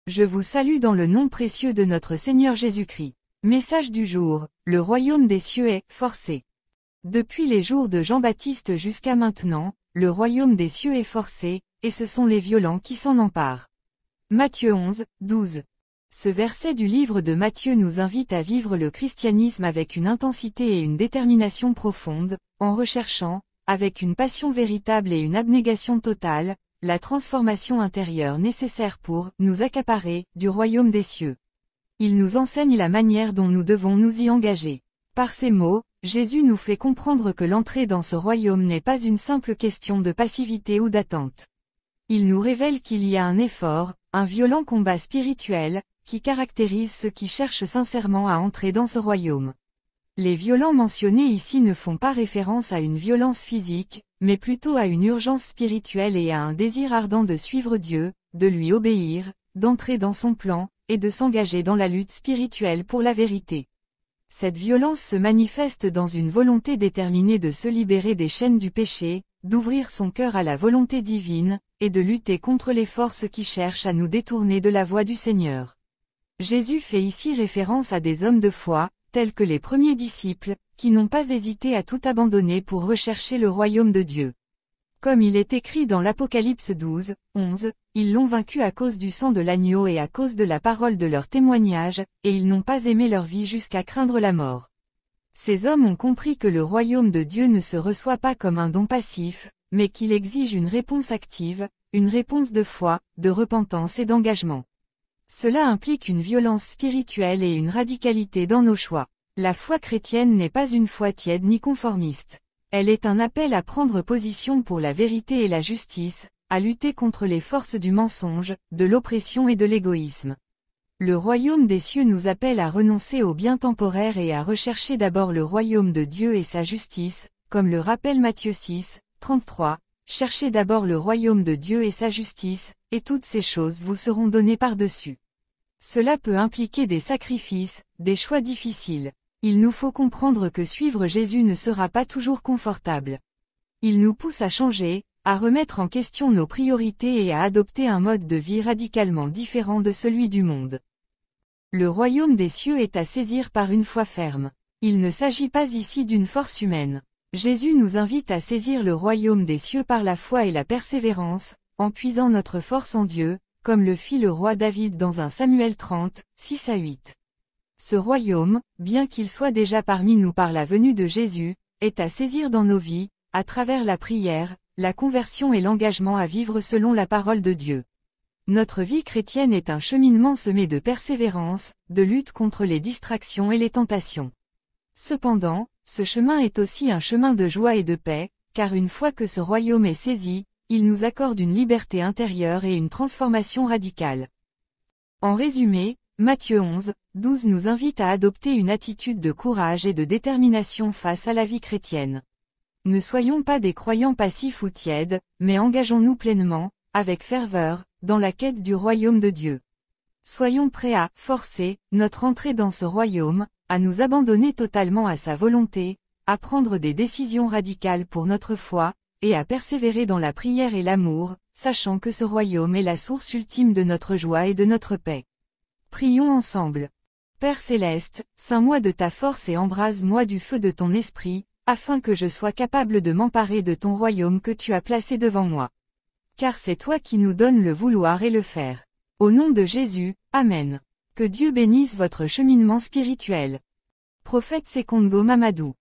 Je vous salue dans le nom précieux de notre Seigneur Jésus-Christ. Message du jour, le royaume des cieux est forcé. Depuis les jours de Jean-Baptiste jusqu'à maintenant, le royaume des cieux est forcé, et ce sont les violents qui s'en emparent. Matthieu 11, 12. Ce verset du livre de Matthieu nous invite à vivre le christianisme avec une intensité et une détermination profonde, en recherchant, avec une passion véritable et une abnégation totale, la transformation intérieure nécessaire pour nous accaparer du royaume des cieux. Il nous enseigne la manière dont nous devons nous y engager. Par ces mots, Jésus nous fait comprendre que l'entrée dans ce royaume n'est pas une simple question de passivité ou d'attente. Il nous révèle qu'il y a un effort, un violent combat spirituel, qui caractérise ceux qui cherchent sincèrement à entrer dans ce royaume. Les violents mentionnés ici ne font pas référence à une violence physique, mais plutôt à une urgence spirituelle et à un désir ardent de suivre Dieu, de lui obéir, d'entrer dans son plan, et de s'engager dans la lutte spirituelle pour la vérité. Cette violence se manifeste dans une volonté déterminée de se libérer des chaînes du péché, d'ouvrir son cœur à la volonté divine, et de lutter contre les forces qui cherchent à nous détourner de la voie du Seigneur. Jésus fait ici référence à des hommes de foi, tels que les premiers disciples, qui n'ont pas hésité à tout abandonner pour rechercher le royaume de Dieu. Comme il est écrit dans l'Apocalypse 12, 11, ils l'ont vaincu à cause du sang de l'agneau et à cause de la parole de leur témoignage, et ils n'ont pas aimé leur vie jusqu'à craindre la mort. Ces hommes ont compris que le royaume de Dieu ne se reçoit pas comme un don passif, mais qu'il exige une réponse active, une réponse de foi, de repentance et d'engagement. Cela implique une violence spirituelle et une radicalité dans nos choix. La foi chrétienne n'est pas une foi tiède ni conformiste. Elle est un appel à prendre position pour la vérité et la justice, à lutter contre les forces du mensonge, de l'oppression et de l'égoïsme. Le royaume des cieux nous appelle à renoncer aux biens temporaires et à rechercher d'abord le royaume de Dieu et sa justice, comme le rappelle Matthieu 6, 33. Cherchez d'abord le royaume de Dieu et sa justice, et toutes ces choses vous seront données par-dessus. Cela peut impliquer des sacrifices, des choix difficiles. Il nous faut comprendre que suivre Jésus ne sera pas toujours confortable. Il nous pousse à changer, à remettre en question nos priorités et à adopter un mode de vie radicalement différent de celui du monde. Le royaume des cieux est à saisir par une foi ferme. Il ne s'agit pas ici d'une force humaine. Jésus nous invite à saisir le royaume des cieux par la foi et la persévérance, en puisant notre force en Dieu, comme le fit le roi David dans 1 Samuel 30, 6 à 8. Ce royaume, bien qu'il soit déjà parmi nous par la venue de Jésus, est à saisir dans nos vies, à travers la prière, la conversion et l'engagement à vivre selon la parole de Dieu. Notre vie chrétienne est un cheminement semé de persévérance, de lutte contre les distractions et les tentations. Cependant, ce chemin est aussi un chemin de joie et de paix, car une fois que ce royaume est saisi, il nous accorde une liberté intérieure et une transformation radicale. En résumé, Matthieu 11, 12 nous invite à adopter une attitude de courage et de détermination face à la vie chrétienne. Ne soyons pas des croyants passifs ou tièdes, mais engageons-nous pleinement, avec ferveur, dans la quête du royaume de Dieu. Soyons prêts à forcer notre entrée dans ce royaume, à nous abandonner totalement à sa volonté, à prendre des décisions radicales pour notre foi, et à persévérer dans la prière et l'amour, sachant que ce royaume est la source ultime de notre joie et de notre paix. Prions ensemble. Père céleste, ceins-moi de ta force et embrase-moi du feu de ton esprit, afin que je sois capable de m'emparer de ton royaume que tu as placé devant moi. Car c'est toi qui nous donnes le vouloir et le faire. Au nom de Jésus, Amen. Que Dieu bénisse votre cheminement spirituel. Prophète Sekongo Mamadou.